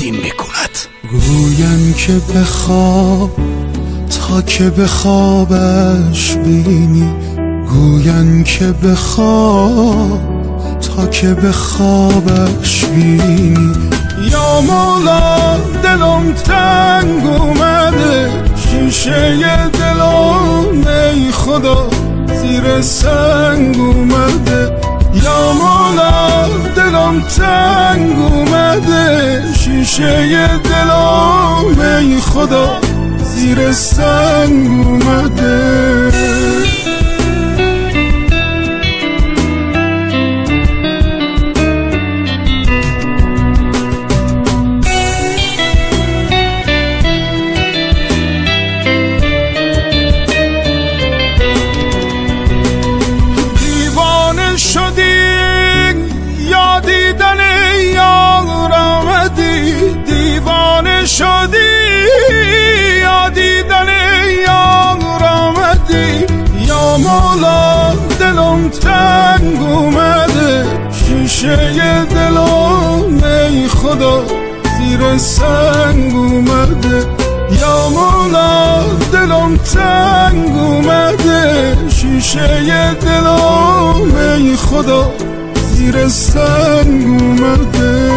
تقدیم میکند. گوین که بخواب تا که به خوابش بینی، گوین که بخواب تا که به خوابش بینی. یا مولا دلم تنگ اومده، شیشه دلم ای خدا زیر سنگ اومده. یا مولا دلم تنگ اومده، شیشه دلم ای خدا زیر سنگ اومده. شدی یا دیدن یار آمدی. یا مولا دلم تنگ اومده، شیشه دلم ای خدا زیر سنگ اومده. یا مولا دلم تنگ اومده، شیشه دلم ای خدا زیر سنگ اومده.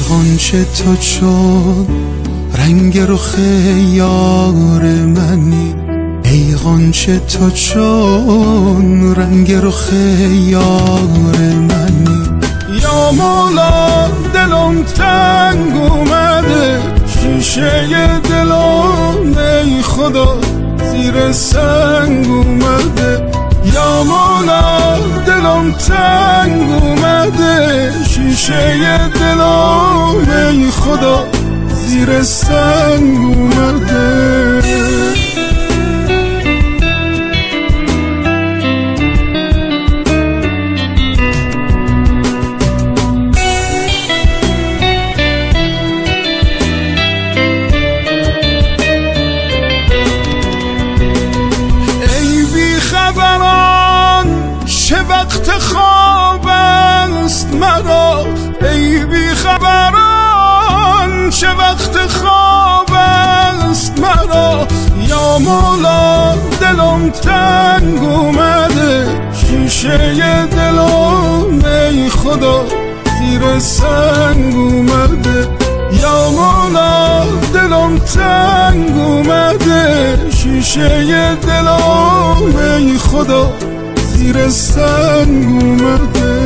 غنچه تو چون رنگ رخ یار منی، ای غنچه تو چون رنگ رخ یار منی. یا مولا دلم تنگ اومده، شیشه دلم ای خدا زیر سنگ اومده. یا مولا دلم تنگ اومده، شیشه دلم ای خدا زیر سنگ اومده. چه وقت خواب است مرا، ای بی خبران چه وقت خواب است مرا. یا مولا دلم تنگ اومده، شیشه دلم ای خدا زیر سنگ اومده. یا مولا دلم تنگ اومده، شیشه دلم ای خدا زیر سنگ اومده.